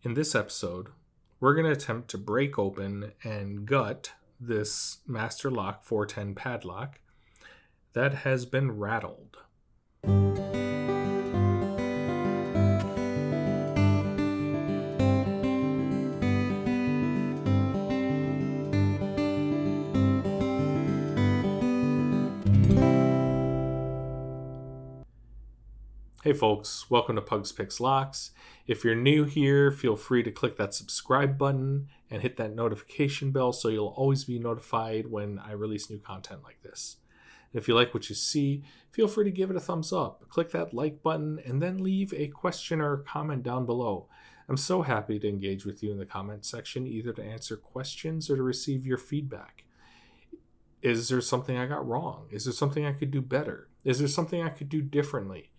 In this episode, we're going to attempt to break open and gut this Master Lock 410 padlock that has been rattled. Hey folks, welcome to Pugs Picks Locks. If you're new here, feel free to click that subscribe button and hit that notification bell so you'll always be notified when I release new content like this. And if you like what you see, feel free to give it a thumbs up. Click that like button and then leave a question or comment down below. I'm so happy to engage with you in the comment section, either to answer questions or to receive your feedback. Is there something I got wrong? Is there something I could do better? Is there something I could do differently?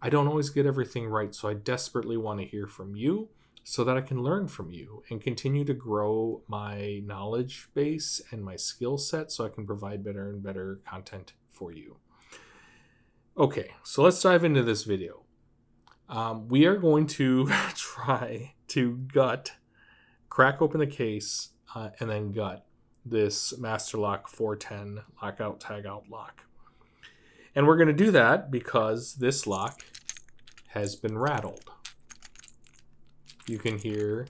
I don't always get everything right, so I desperately want to hear from you so that I can learn from you and continue to grow my knowledge base and my skill set so I can provide better and better content for you. Okay, so let's dive into this video. We are going to try to crack open the case, and then gut this Master Lock 410 Lockout Tagout lock. And we're going to do that because this lock has been rattled. You can hear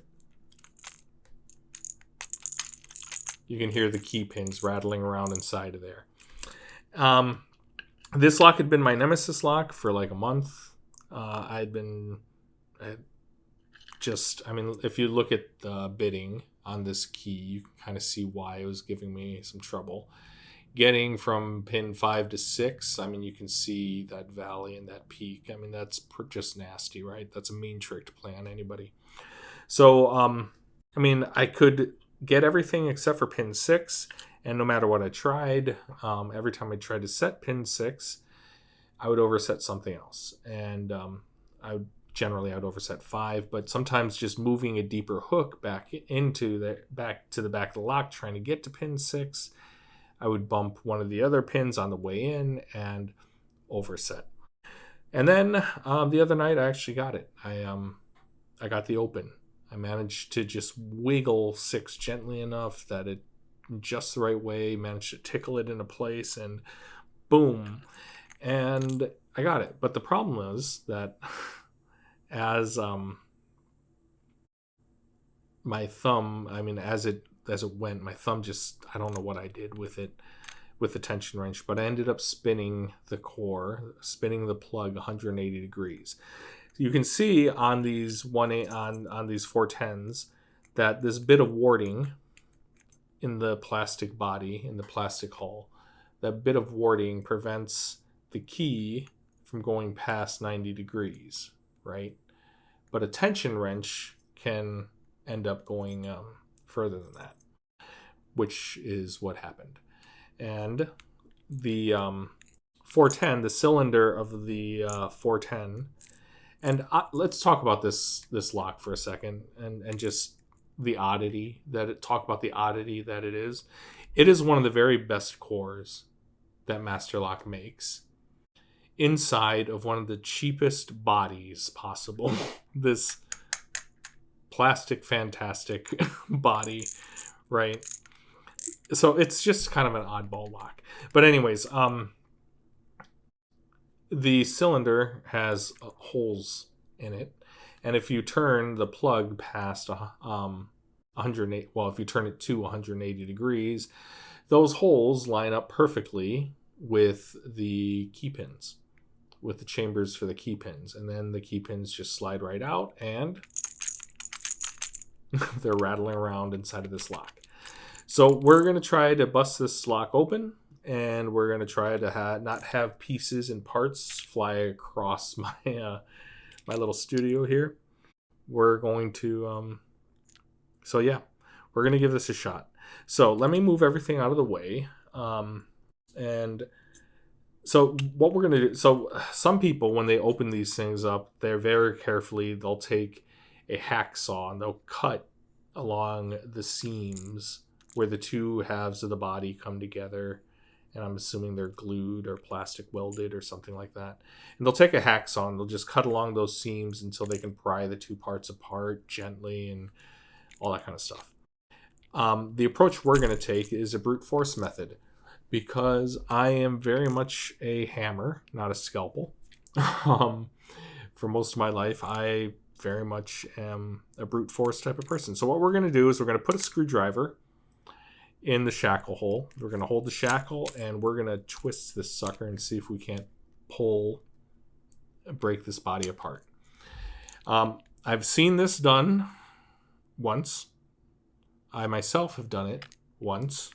the key pins rattling around inside of there. This lock had been my nemesis lock for like a month. If you look at the bitting on this key, you can kind of see why it was giving me some trouble. Getting from pin 5 to 6, you can see that valley and that peak. That's just nasty, right? That's a mean trick to play on anybody. So, I could get everything except for pin 6, and no matter what I tried, every time I tried to set pin 6, I would overset something else. And I'd overset 5, but sometimes just moving a deeper hook back to the back of the lock, trying to get to pin 6, I would bump one of the other pins on the way in and overset. And then the other night I actually got it. I got the open. I managed to just wiggle 6 gently enough that it just the right way, managed to tickle it into place, and boom. And I got it. But the problem is that as my thumb, as it went, my thumb just, I don't know what I did with it, with the tension wrench, but I ended up spinning the plug 180 degrees. You can see on these on these 410s that this bit of warding in the plastic body, in the plastic hull, that bit of warding prevents the key from going past 90 degrees, right? But a tension wrench can end up going further than that, which is what happened. And the 410, the cylinder of the 410, and let's talk about this lock for a second, and just the oddity that it is. It is one of the very best cores that Master Lock makes, inside of one of the cheapest bodies possible. This plastic fantastic body, right? So it's just kind of an oddball lock. But anyways, the cylinder has holes in it, and if you turn the plug past 108, well, if you turn it to 180 degrees, those holes line up perfectly with the key pins, with the chambers for the key pins, and then the key pins just slide right out, and they're rattling around inside of this lock. So we're going to try to bust this lock open, and we're going to try to not have pieces and parts fly across my my little studio here. We're going to we're going to give this a shot. So let me move everything out of the way. And so what we're going to do, so some people, when they open these things up, they're very carefully, they'll take a hacksaw and they'll cut along the seams where the two halves of the body come together, and I'm assuming they're glued or plastic welded or something like that. And they'll take a hacksaw and they'll just cut along those seams until they can pry the two parts apart gently and all that kind of stuff. The approach we're going to take is a brute force method, because I am very much a hammer, not a scalpel. For most of my life, I very much am a brute force type of person. So what we're going to do is we're going to put a screwdriver in the shackle hole. We're going to hold the shackle and we're going to twist this sucker and see if we can't break this body apart. I've seen this done once. I myself have done it once.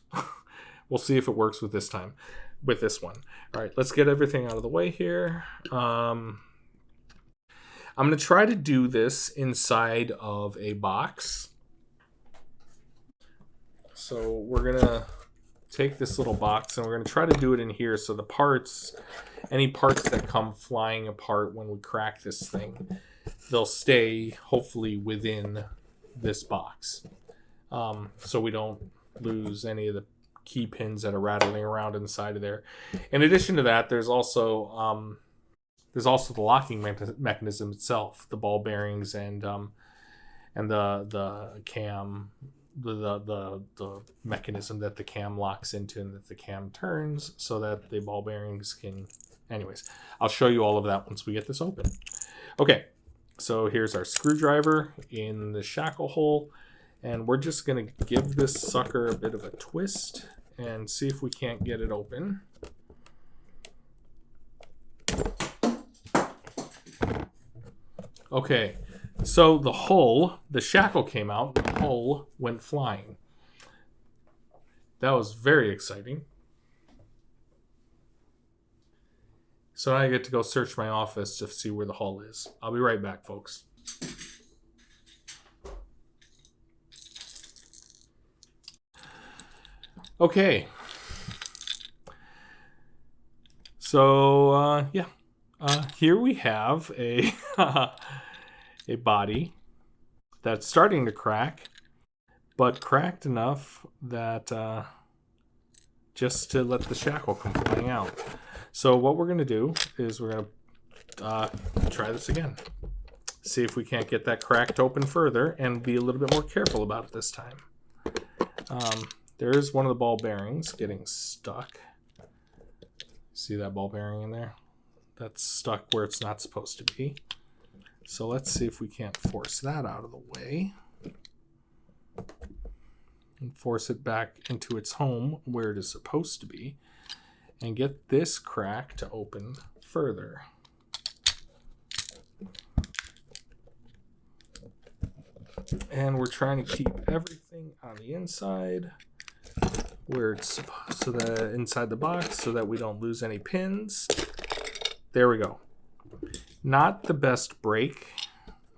We'll see if it works with this one. All right, let's get everything out of the way here. I'm going to try to do this inside of a box. So we're going to take this little box and we're going to try to do it in here so the parts, any parts that come flying apart when we crack this thing, they'll stay hopefully within this box. So we don't lose any of the key pins that are rattling around inside of there. In addition to that, there's also the locking mechanism itself, the ball bearings and the cam, the mechanism that the cam locks into and that the cam turns so that the ball bearings can. Anyways, I'll show you all of that once we get this open. Okay, so here's our screwdriver in the shackle hole. And we're just going to give this sucker a bit of a twist and see if we can't get it open. Okay, so the shackle came out, the hull went flying. That was very exciting. So now I get to go search my office to see where the hull is. I'll be right back, folks. Okay, so here we have a a body that's starting to crack, but cracked enough that just to let the shackle come flying out. So what we're going to do is we're going to try this again. See if we can't get that cracked open further and be a little bit more careful about it this time. There's one of the ball bearings getting stuck. See that ball bearing in there? That's stuck where it's not supposed to be. So let's see if we can't force that out of the way. And force it back into its home where it is supposed to be. And get this crack to open further. And we're trying to keep everything on the inside where it's so that inside the box so that we don't lose any pins. There we go. Not the best break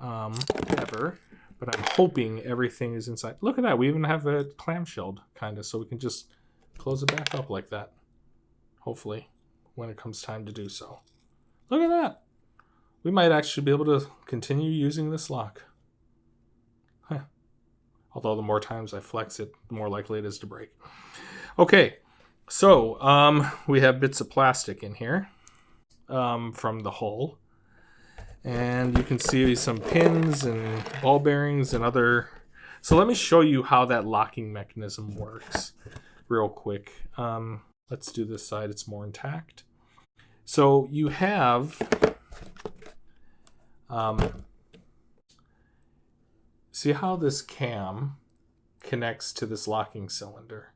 ever, but I'm hoping everything is inside. Look at that. We even have it clamshelled kind of, so we can just close it back up like that. Hopefully, when it comes time to do so. Look at that. We might actually be able to continue using this lock. Although the more times I flex it, the more likely it is to break. Okay, so we have bits of plastic in here from the hull. And you can see some pins and ball bearings and other... So let me show you how that locking mechanism works real quick. Let's do this side, it's more intact. So you have... see how this cam connects to this locking cylinder,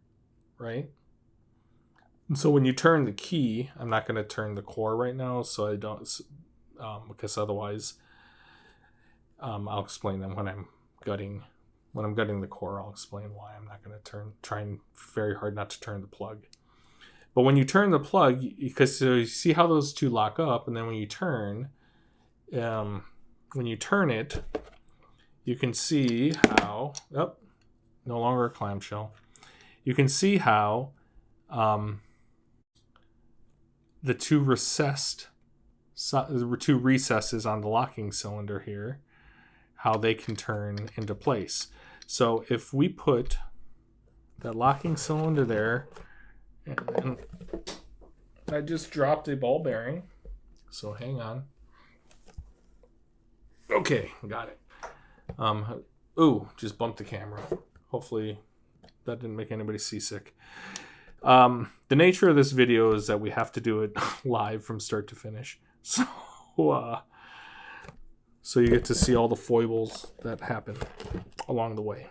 right? And so when you turn the key, I'm not going to turn the core right now, so I don't, because otherwise, I'll explain them when I'm gutting the core. I'll explain why I'm not going to trying very hard not to turn the plug. But when you turn the plug, because so you see how those two lock up, and then when you turn it, you can see how, no longer a clamshell. You can see how the two recesses on the locking cylinder here, how they can turn into place. So if we put that locking cylinder there And then I just dropped a ball bearing, so hang on. Okay, got it. Ooh, just bumped the camera. Hopefully that didn't make anybody seasick. The nature of this video is that we have to do it live from start to finish. So you get to see all the foibles that happen along the way.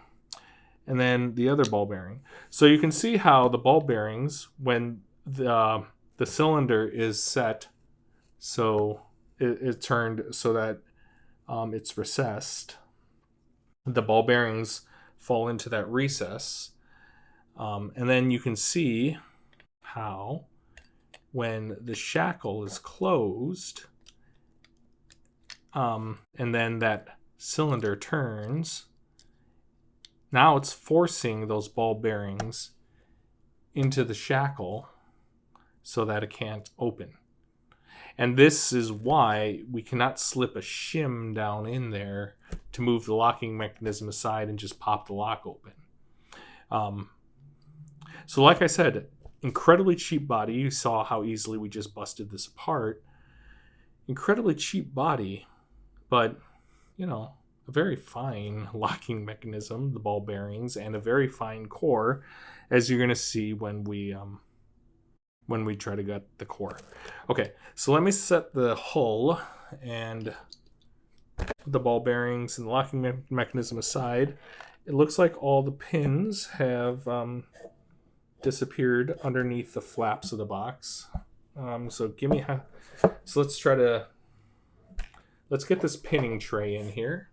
And then the other ball bearing. So you can see how the ball bearings, when the cylinder is set, so it turned so that it's recessed, the ball bearings fall into that recess. And then you can see how when the shackle is closed, and then that cylinder turns, now it's forcing those ball bearings into the shackle so that it can't open. And this is why we cannot slip a shim down in there to move the locking mechanism aside and just pop the lock open. So like I said, incredibly cheap body. You saw how easily we just busted this apart. Incredibly cheap body, but, you know, a very fine locking mechanism, the ball bearings, and a very fine core, as you're going to see when we try to get the core. Okay, so let me set the hull and the ball bearings and the locking mechanism aside. It looks like all the pins have disappeared underneath the flaps of the box. So let's get this pinning tray in here.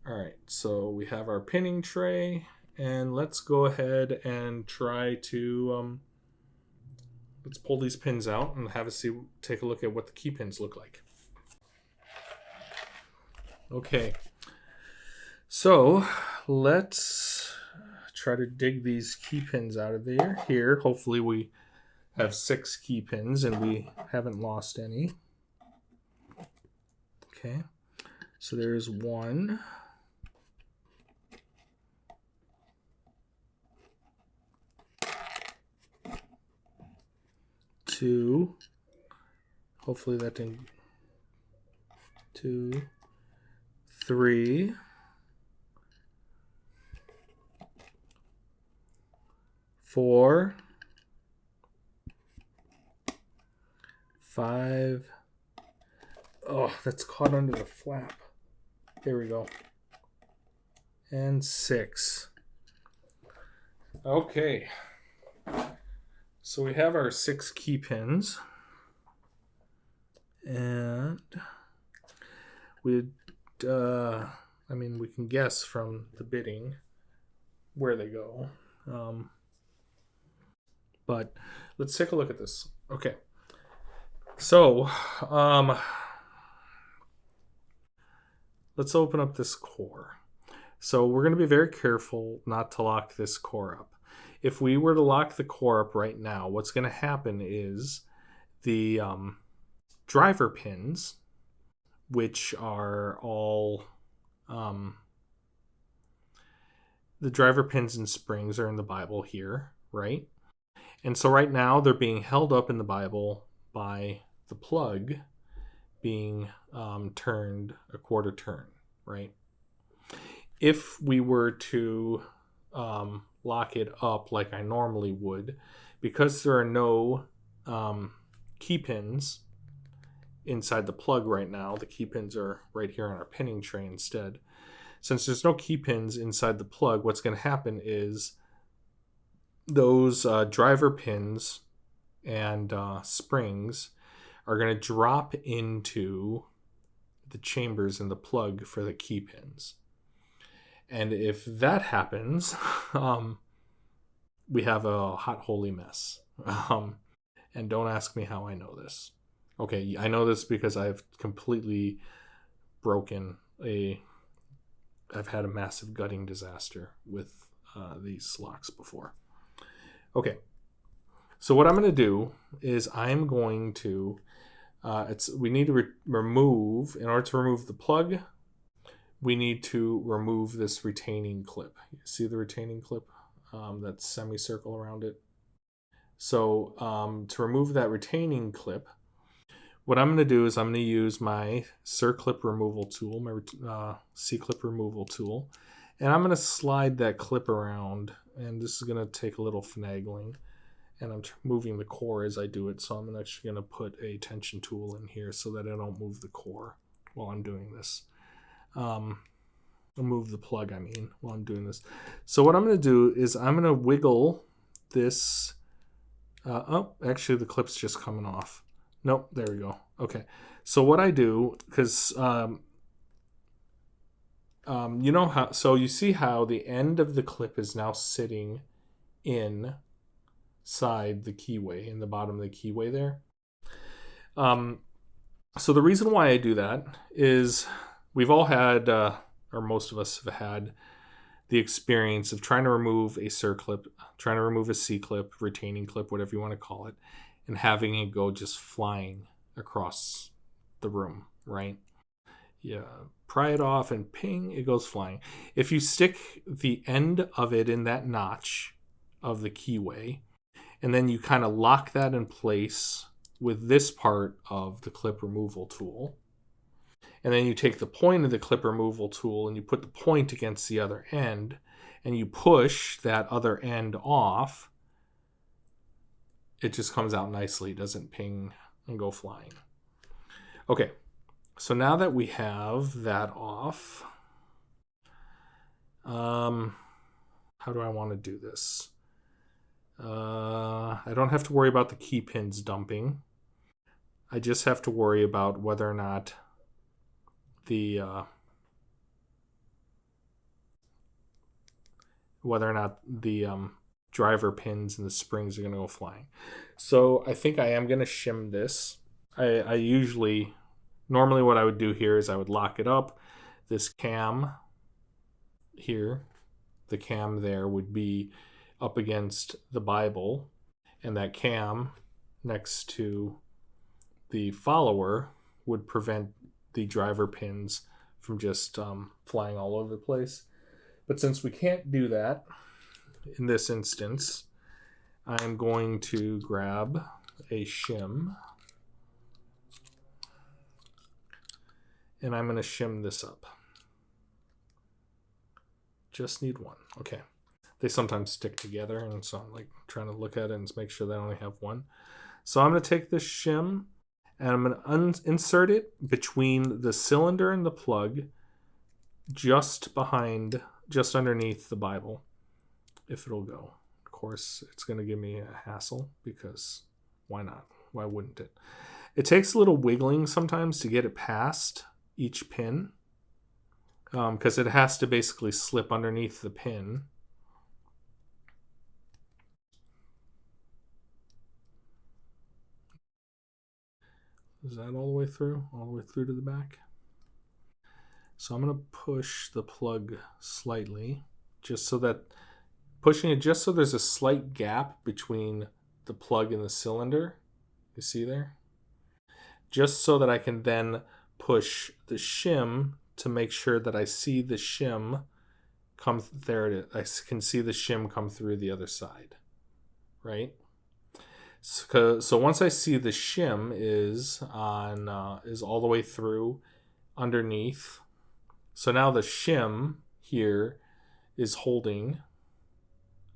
All right, so we have our pinning tray, and let's go ahead and try to let's pull these pins out and take a look at what the key pins look like. Okay, so let's try to dig these key pins out of there. Here, hopefully we have 6 key pins and we haven't lost any. Okay, so there's 1. 2. Hopefully that didn't. 2, 3. 4, 5. Oh, that's caught under the flap. There we go. And 6. Okay. So we have our 6 key pins. And we can guess from the bitting where they go. But let's take a look at this. Okay. So, let's open up this core. So we're going to be very careful not to lock this core up. If we were to lock the core up right now, what's going to happen is the driver pins, which are all the driver pins and springs are in the Bible here, right? And so right now they're being held up in the Bible by the plug being turned a quarter turn, right? If we were to lock it up like I normally would, because there are no key pins inside the plug right now, the key pins are right here on our pinning tray instead. Since there's no key pins inside the plug, what's going to happen is those driver pins and springs are going to drop into the chambers in the plug for the key pins. And if that happens, we have a hot holy mess. And don't ask me how I know this. Okay, I know this because I've completely I've had a massive gutting disaster with these locks before. Okay, so what I'm going to do is I'm going to, we need to remove, in order to remove the plug, we need to remove this retaining clip. You see the retaining clip? That semicircle around it? So to remove that retaining clip, what I'm going to do is I'm going to use my Circlip removal tool, my C-clip removal tool, and I'm going to slide that clip around, and this is going to take a little finagling, and I'm moving the core as I do it, so I'm actually going to put a tension tool in here so that I don't move the core while I'm doing this. Move the plug, while I'm doing this. So what I'm going to do is I'm going to wiggle this. Oh, actually the clip's just coming off. Nope, there we go. Okay. So what I do, because you know how, so you see how the end of the clip is now sitting inside the keyway, in the bottom of the keyway there. So the reason why I do that is we've all had, or most of us have had, the experience of trying to remove a Circlip, trying to remove a C-clip, retaining clip, whatever you want to call it, and having it go just flying across the room, right? Yeah, pry it off and ping, it goes flying. If you stick the end of it in that notch of the keyway, and then you kind of lock that in place with this part of the clip removal tool, and then you take the point of the clip removal tool and you put the point against the other end, and you push that other end off, it just comes out nicely. It doesn't ping and go flying. Okay, so now that we have that off, how do I want to do this? I don't have to worry about the key pins dumping. I just have to worry about whether or not the driver pins and the springs are going to go flying. So I think I am going to shim this. I usually, normally what I would do here is I would lock it up. This cam here, the cam there would be up against the Bible, and that cam next to the follower would prevent the driver pins from just flying all over the place. But since we can't do that in this instance, I'm going to grab a shim and I'm going to shim this up. Just need one. Okay. They sometimes stick together, and so I'm like trying to look at it and make sure they only have one. So I'm going to take this shim and I'm going to insert it between the cylinder and the plug, just underneath the Bible, if it'll go. Of course, it's going to give me a hassle, because why not? Why wouldn't it? It takes a little wiggling sometimes to get it past each pin, because it has to basically slip underneath the pin. Is that all the way through? All the way through to the back? So I'm going to push the plug slightly, pushing it just so there's a slight gap between the plug and the cylinder. You see there? Just so that I can then push the shim to make sure that I see the shim come, there it is. I can see the shim come through the other side, right? So once I see the shim is all the way through underneath, so now the shim here is holding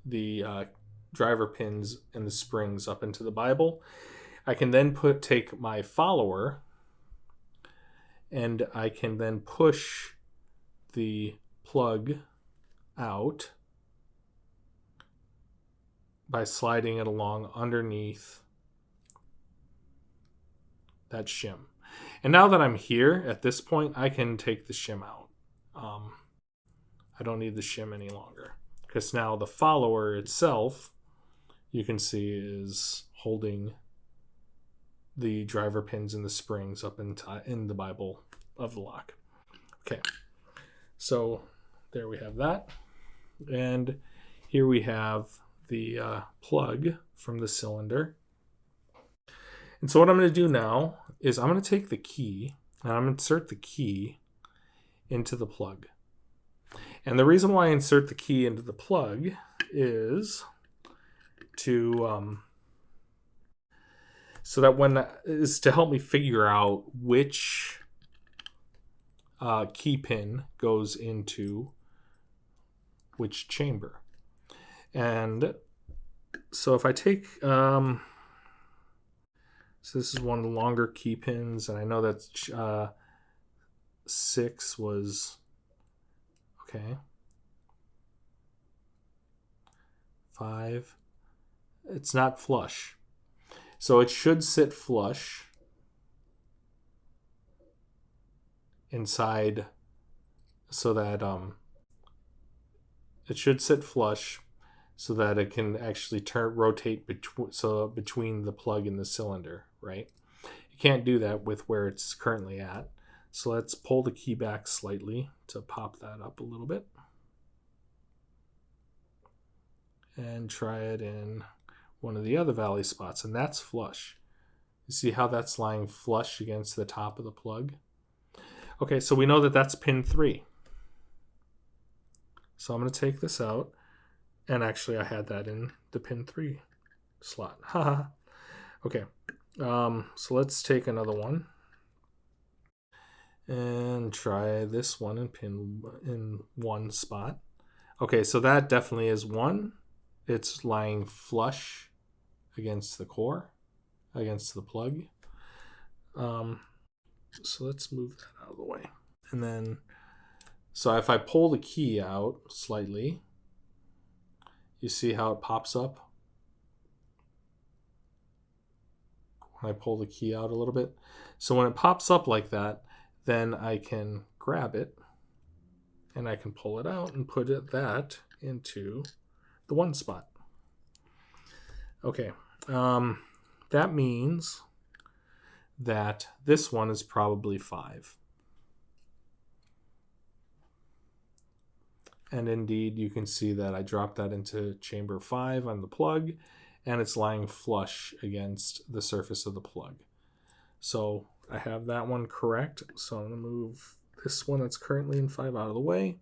the driver pins and the springs up into the Bible. I can then take my follower and I can then push the plug out by sliding it along underneath that shim. And now that I'm here at this point, I can take the shim out. I don't need the shim any longer, because now the follower itself, you can see, is holding the driver pins and the springs up in the Bible of the lock. Okay, so there we have that. And here we have the plug from the cylinder. And so what I'm going to do now is I'm going to take the key and I'm going to insert the key into the plug. And the reason why I insert the key into the plug is to So that when is to help me figure out which key pin goes into which chamber. And so if I take, so this is one of the longer key pins, and I know that 6 was, okay, 5, it's not flush. So it should sit flush inside, so that it should sit flush so that it can actually rotate between the plug and the cylinder, right? You can't do that with where it's currently at. So let's pull the key back slightly to pop that up a little bit. And try it in one of the other valley spots, and that's flush. You see how that's lying flush against the top of the plug? Okay, so we know that that's pin 3. So I'm going to take this out, and actually I had that in the pin 3 slot. Haha. Okay, so let's take another one and try this one and pin in one spot. Okay, so that definitely is 1. It's lying flush against the core, against the plug. So let's move that out of the way. And then, so if I pull the key out slightly, you see how it pops up? When I pull the key out a little bit. So when it pops up like that, then I can grab it and I can pull it out and put that into the 1 spot. Okay, that means that this one is probably 5. And indeed, you can see that I dropped that into chamber 5 on the plug, and it's lying flush against the surface of the plug. So I have that one correct. So I'm going to move this one that's currently in 5 out of the way.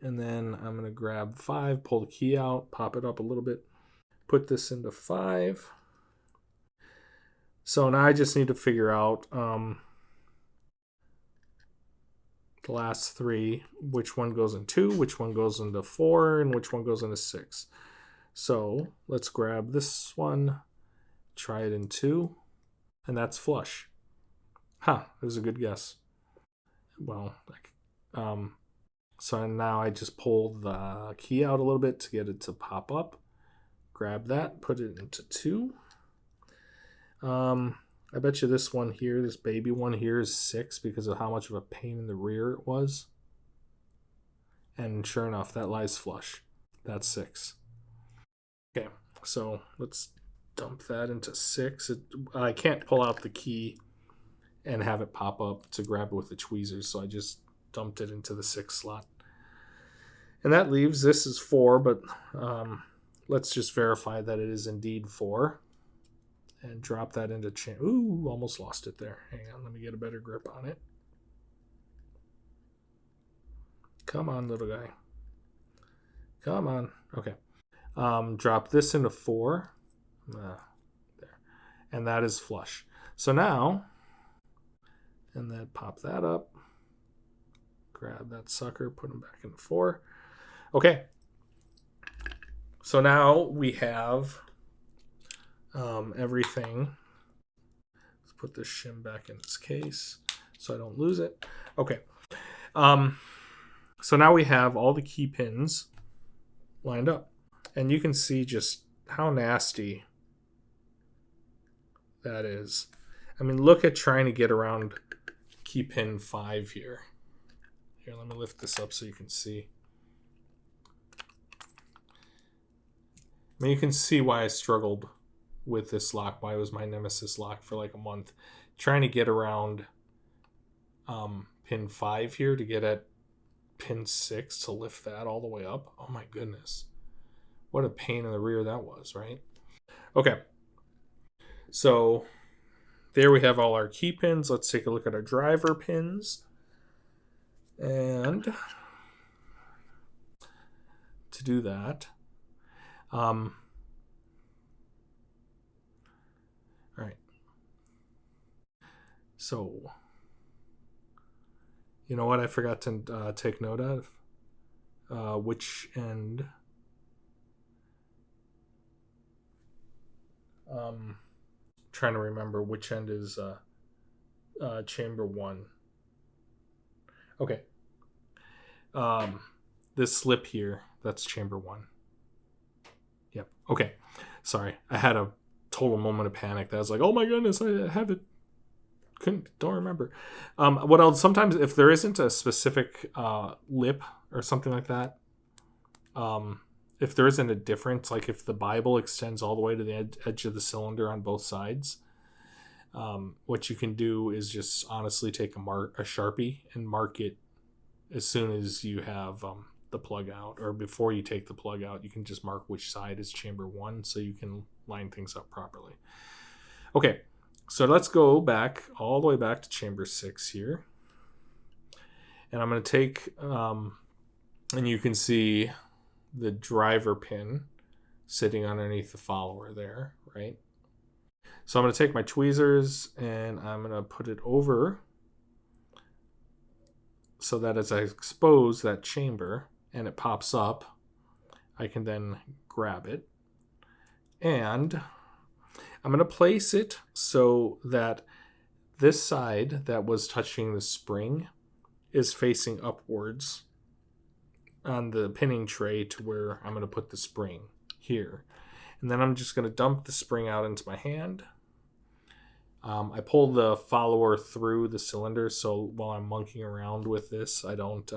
And then I'm going to grab 5, pull the key out, pop it up a little bit, put this into 5. So now I just need to figure out the last 3, which one goes in 2, which one goes into 4, and which one goes into 6. So let's grab this one, try it in 2, and that's flush. Huh, that was a good guess. Well, so now I just pull the key out a little bit to get it to pop up. Grab that, put it into 2. I bet you this one here, this baby one here, is 6 because of how much of a pain in the rear it was. And sure enough, that lies flush. That's 6. Okay, so let's dump that into 6. I can't pull out the key and have it pop up to grab it with the tweezers, so I just dumped it into the 6 slot. And that leaves, this is 4, but let's just verify that it is indeed 4. And drop that into ooh, almost lost it there. Hang on, let me get a better grip on it. Come on, little guy. Come on. Okay. Drop this into 4. There. And that is flush. So now, and then pop that up. Grab that sucker, put him back into 4. Okay. So now we have everything. Let's put this shim back in its case so I don't lose it. Okay. So now we have all the key pins lined up. And you can see just how nasty that is. I mean, look at trying to get around key pin 5 here. Here, let me lift this up so you can see. I mean, you can see why I struggled with this lock, why it was my nemesis lock for like a month. Trying to get around pin 5 here to get at pin 6 to lift that all the way up. Oh my goodness. What a pain in the rear that was, right? Okay. So there we have all our key pins. Let's take a look at our driver pins. And to do that, all right. So, you know what I forgot to take note of? Which end? Trying to remember which end is chamber 1. Okay. This slip here, that's chamber 1. Yep. Okay. Sorry. I had a total moment of panic. That I was like, oh my goodness, I have it. Don't remember. What else? Sometimes if there isn't a specific lip or something like that, if there isn't a difference, like if the Bible extends all the way to the edge of the cylinder on both sides, what you can do is just honestly take a Sharpie and mark it as soon as you have the plug out, or before you take the plug out. You can just mark which side is chamber 1 so you can line things up properly. Okay, so let's go back all the way back to chamber 6 here. And I'm going to take, and you can see the driver pin sitting underneath the follower there, right? So I'm going to take my tweezers and I'm going to put it over so that as I expose that chamber and it pops up, I can then grab it. And I'm going to place it so that this side that was touching the spring is facing upwards on the pinning tray to where I'm going to put the spring here. And then I'm just going to dump the spring out into my hand. I pull the follower through the cylinder, so while I'm monkeying around with this, I don't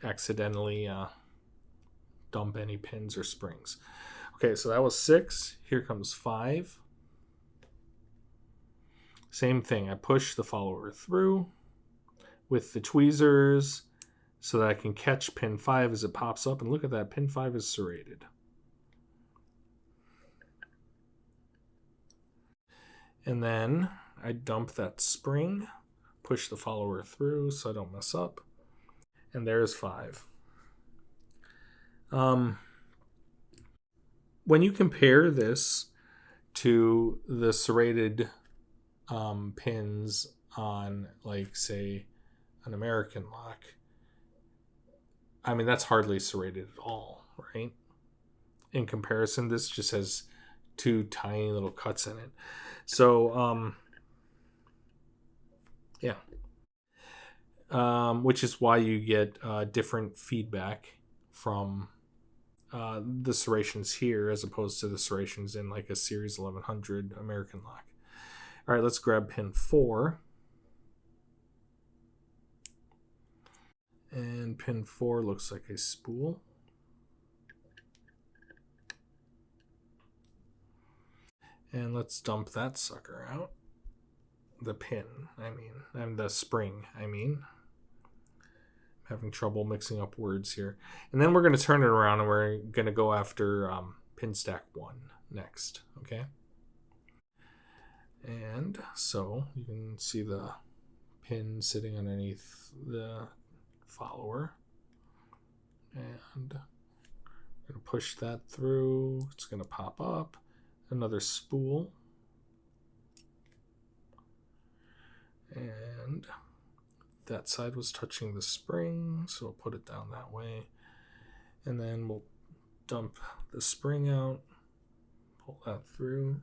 accidentally dump any pins or springs. Okay, so that was 6. Here comes 5. Same thing. I push the follower through with the tweezers so that I can catch pin 5 as it pops up. And look at that, pin 5 is serrated. And then I dump that spring, push the follower through so I don't mess up. And there's 5. When you compare this to the serrated pins on, like, say, an American lock, I mean, that's hardly serrated at all, right? In comparison, this just has 2 tiny little cuts in it. So, yeah. Which is why you get different feedback from the serrations here as opposed to the serrations in like a Series 1100 American lock. All right, let's grab pin 4. And pin 4 looks like a spool. And let's dump that sucker out. The pin, and the spring, I'm having trouble mixing up words here. And then we're going to turn it around and we're going to go after pin stack 1 next, okay? And so you can see the pin sitting underneath the follower. And I'm going to push that through. It's going to pop up. Another spool. And that side was touching the spring, so we'll put it down that way. And then we'll dump the spring out, pull that through.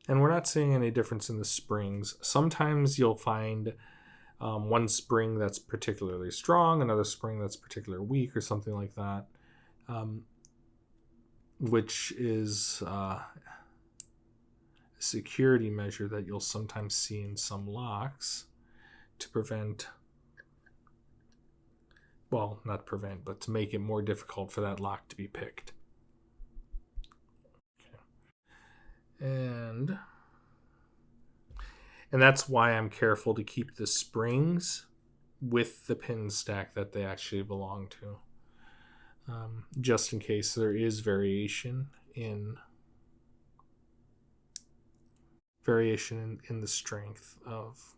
And we're not seeing any difference in the springs. Sometimes you'll find one spring that's particularly strong, another spring that's particularly weak, or something like that, which is a security measure that you'll sometimes see in some locks to prevent, well, not prevent, but to make it more difficult for that lock to be picked. And that's why I'm careful to keep the springs with the pin stack that they actually belong to, just in case there is variation in the strength of.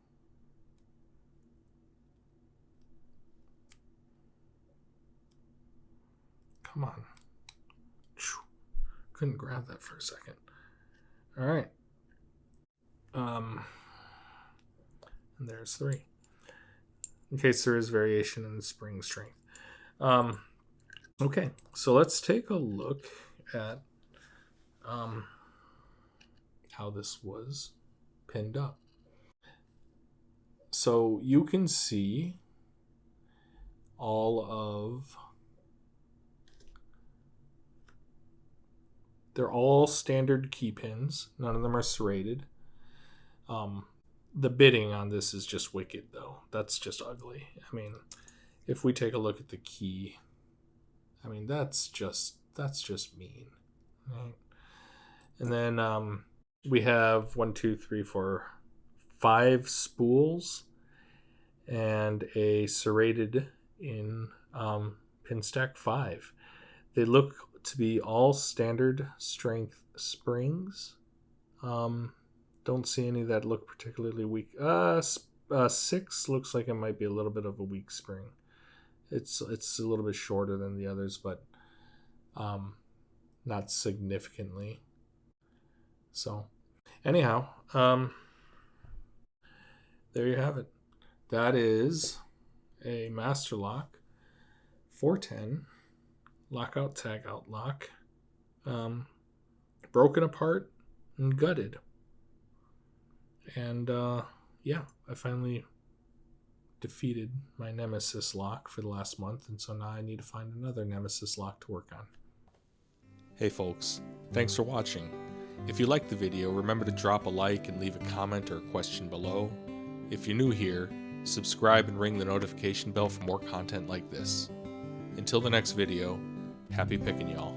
Come on. Couldn't grab that for a second. All right. And there's 3. In case there is variation in the spring strength. Okay, so let's take a look at how this was pinned up. So you can see all of... They're all standard key pins. None of them are serrated. The bitting on this is just wicked, though. That's just ugly. I mean, if we take a look at the key, I mean, that's just mean. Right? And then we have 1, 2, 3, 4, 5 spools and a serrated in pin stack 5. They look to be all standard strength springs. Don't see any that look particularly weak. 6 looks like it might be a little bit of a weak spring. It's a little bit shorter than the others, but not significantly. So anyhow, there you have it. That is a Master Lock 410 Lockout Tagout lock, broken apart and gutted. And yeah, I finally defeated my Nemesis lock for the last month, and so now I need to find another Nemesis lock to work on. Hey folks, thanks for watching. If you liked the video, remember to drop a like and leave a comment or a question below. If you're new here, subscribe and ring the notification bell for more content like this. Until the next video, happy picking, y'all.